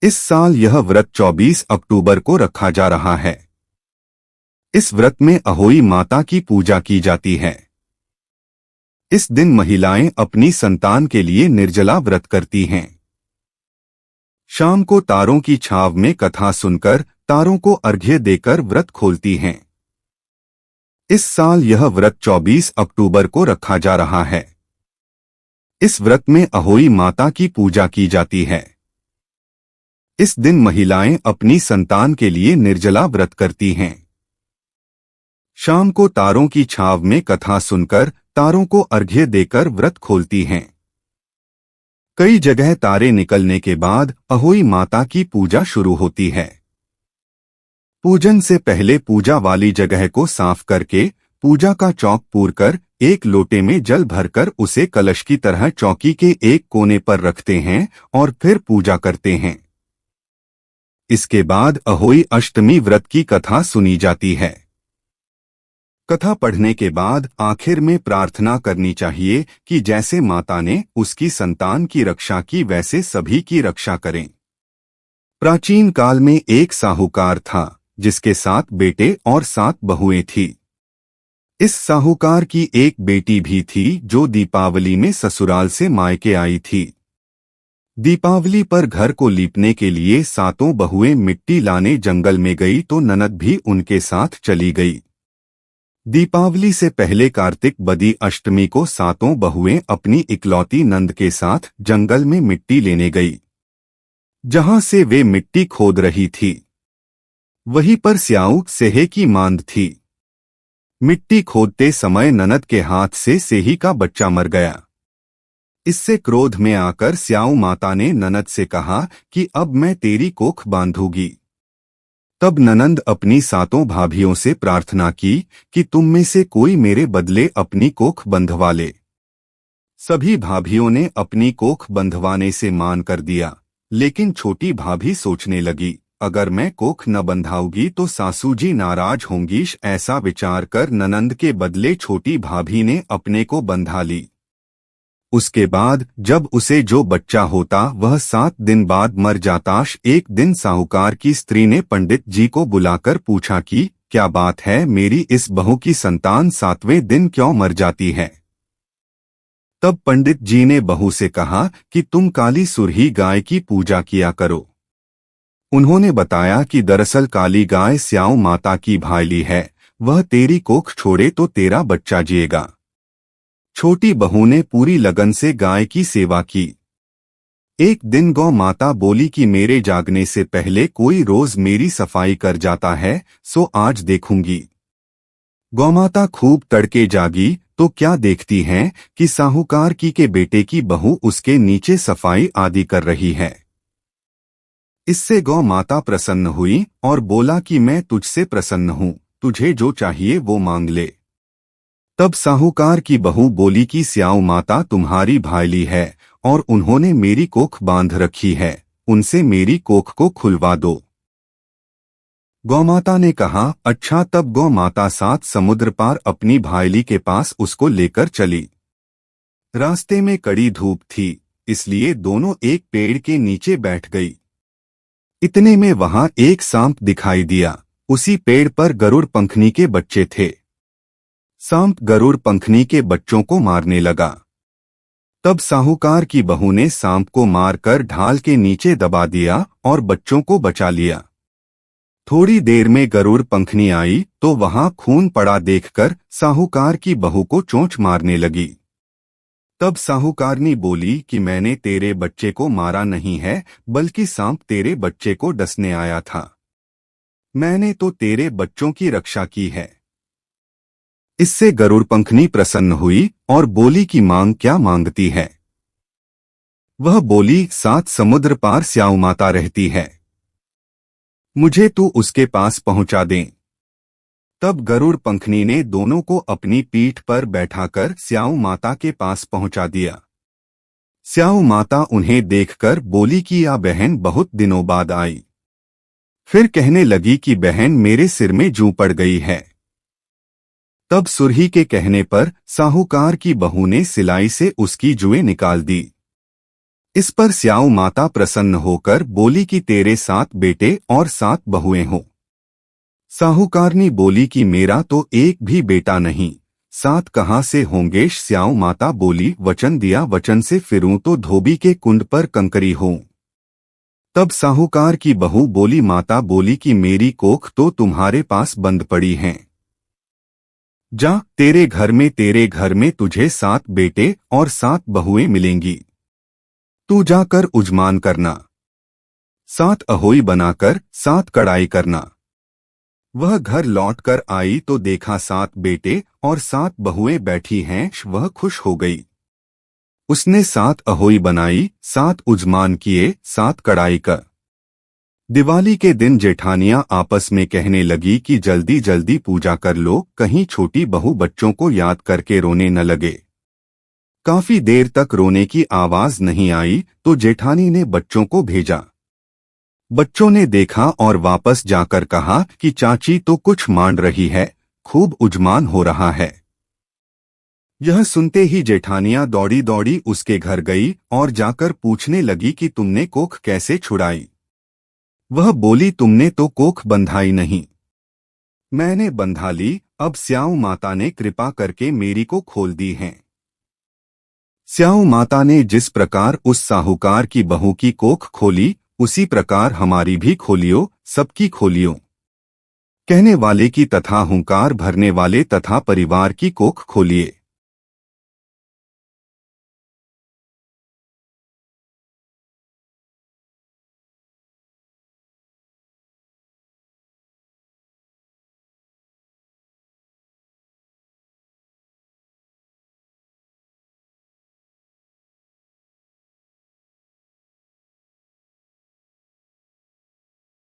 इस साल यह व्रत 24 अक्टूबर को रखा जा रहा है। इस व्रत में अहोई माता की पूजा की जाती है। इस दिन महिलाएं अपनी संतान के लिए निर्जला व्रत करती हैं। शाम को तारों की छाव में कथा सुनकर तारों को अर्घ्य देकर व्रत खोलती हैं। इस साल यह व्रत 24 अक्टूबर को रखा जा रहा है। इस व्रत में अहोई माता की पूजा की जाती है। इस दिन महिलाएं अपनी संतान के लिए निर्जला व्रत करती हैं। शाम को तारों की छाव में कथा सुनकर तारों को अर्घ्य देकर व्रत खोलती हैं। कई जगह तारे निकलने के बाद अहोई माता की पूजा शुरू होती है। पूजन से पहले पूजा वाली जगह को साफ करके पूजा का चौक पूरकर एक लोटे में जल भरकर उसे कलश की तरह चौकी के एक कोने पर रखते हैं और फिर पूजा करते हैं। इसके बाद अहोई अष्टमी व्रत की कथा सुनी जाती है। कथा पढ़ने के बाद आखिर में प्रार्थना करनी चाहिए कि जैसे माता ने उसकी संतान की रक्षा की वैसे सभी की रक्षा करें। प्राचीन काल में एक साहूकार था जिसके 7 बेटे और 7 बहुएं थी। इस साहूकार की एक बेटी भी थी जो दीपावली में ससुराल से मायके आई थी। दीपावली पर घर को लीपने के लिए 7 बहुएं मिट्टी लाने जंगल में गई तो ननद भी उनके साथ चली गई। दीपावली से पहले कार्तिक बदी अष्टमी को 7 बहुएं अपनी इकलौती नंद के साथ जंगल में मिट्टी लेने गई। जहां से वे मिट्टी खोद रही थी वहीं पर स्याऊ सेहे की मांद थी। मिट्टी खोदते समय ननद के हाथ से सेही का बच्चा मर गया। इससे क्रोध में आकर स्याऊ माता ने ननद से कहा कि अब मैं तेरी कोख बांधूंगी। तब ननंद अपनी 7 भाभियों से प्रार्थना की कि तुम में से कोई मेरे बदले अपनी कोख बंधवा ले। सभी भाभियों ने अपनी कोख बंधवाने से मान कर दिया, लेकिन छोटी भाभी सोचने लगी, अगर मैं कोख न बंधाऊंगी तो सासू जी नाराज होंगी। ऐसा विचार कर ननंद के बदले छोटी भाभी ने अपने को बंधा ली। उसके बाद जब उसे जो बच्चा होता वह 7 दिन बाद मर जाता। एक दिन साहूकार की स्त्री ने पंडित जी को बुलाकर पूछा कि क्या बात है, मेरी इस बहू की संतान 7वें दिन क्यों मर जाती है। तब पंडित जी ने बहू से कहा कि तुम काली सुरही गाय की पूजा किया करो। उन्होंने बताया कि दरअसल काली गाय स्याऊ माता की भाईली है, वह तेरी कोख छोड़े तो तेरा बच्चा जिएगा। छोटी बहू ने पूरी लगन से गाय की सेवा की। एक दिन गौ माता बोली कि मेरे जागने से पहले कोई रोज मेरी सफाई कर जाता है, सो आज देखूंगी। गौमाता खूब तड़के जागी तो क्या देखती हैं कि साहूकार की के बेटे की बहू उसके नीचे सफाई आदि कर रही है। इससे गौ माता प्रसन्न हुई और बोला कि मैं तुझसे प्रसन्न हूँ, तुझे जो चाहिए वो मांग ले। तब साहूकार की बहू बोली कि स्याऊ माता तुम्हारी भाईली है और उन्होंने मेरी कोख बांध रखी है, उनसे मेरी कोख को खुलवा दो। गौमाता ने कहा अच्छा। तब गौ माता 7 समुद्र पार अपनी भाईली के पास उसको लेकर चली। रास्ते में कड़ी धूप थी, इसलिए दोनों एक पेड़ के नीचे बैठ गई। इतने में वहां एक सांप दिखाई दिया। उसी पेड़ पर गरुड़ पंखनी के बच्चे थे। सांप गरुड़ पंखनी के बच्चों को मारने लगा। तब साहूकार की बहू ने सांप को मारकर ढाल के नीचे दबा दिया और बच्चों को बचा लिया। थोड़ी देर में गरुड़ पंखनी आई तो वहां खून पड़ा देखकर साहूकार की बहू को चोंच मारने लगी। तब साहूकारनी बोली कि मैंने तेरे बच्चे को मारा नहीं है, बल्कि सांप तेरे बच्चे को डसने आया था। मैंने तो तेरे बच्चों की रक्षा की है। इससे गरुड़ पंखनी प्रसन्न हुई और बोली कि मांग क्या मांगती है। वह बोली 7 समुद्र पार स्याऊ माता रहती है, मुझे तू उसके पास पहुंचा दे। तब गरुड़ पंखनी ने दोनों को अपनी पीठ पर बैठाकर स्याऊ माता के पास पहुंचा दिया। स्याऊ माता उन्हें देखकर बोली कि या बहन बहुत दिनों बाद आई। फिर कहने लगी कि बहन मेरे सिर में जूं पड़ गई है। तब सुरही के कहने पर साहूकार की बहू ने सिलाई से उसकी जुएं निकाल दी। इस पर स्याऊ माता प्रसन्न होकर बोली कि तेरे 7 बेटे और 7 बहुएं हो। साहूकारनी बोली कि मेरा तो एक भी बेटा नहीं, 7 कहाँ से होंगे। स्याऊ माता बोली, वचन दिया, वचन से फिरूं तो धोबी के कुंड पर कंकरी हों। तब साहूकार की बहू बोली, माता बोली कि मेरी कोख तो तुम्हारे पास बंद पड़ी है, जा तेरे घर में तुझे 7 बेटे और 7 बहुएं मिलेंगी, तू जाकर उजमान करना, 7 अहोई बनाकर 7 कड़ाई करना। वह घर लौटकर आई तो देखा 7 बेटे और 7 बहुएं बैठी हैं। वह खुश हो गई। उसने 7 अहोई बनाई, 7 उजमान किए, 7 कड़ाई कर। दिवाली के दिन जेठानियां आपस में कहने लगी कि जल्दी जल्दी पूजा कर लो, कहीं छोटी बहू बच्चों को याद करके रोने न लगे। काफी देर तक रोने की आवाज नहीं आई तो जेठानी ने बच्चों को भेजा। बच्चों ने देखा और वापस जाकर कहा कि चाची तो कुछ मान रही है, खूब उजमान हो रहा है। यह सुनते ही जेठानियां दौड़ी दौड़ी उसके घर गई और जाकर पूछने लगी कि तुमने कोख कैसे छुड़ाई। वह बोली, तुमने तो कोख बंधाई नहीं, मैंने बंधा ली। अब स्याऊ माता ने कृपा करके मेरी को खोल दी है। स्याऊ माता ने जिस प्रकार उस साहूकार की बहू की कोख खोली, उसी प्रकार हमारी भी खोलियो, सबकी खोलियो। कहने वाले की तथा हुंकार भरने वाले तथा परिवार की कोख खोलिए।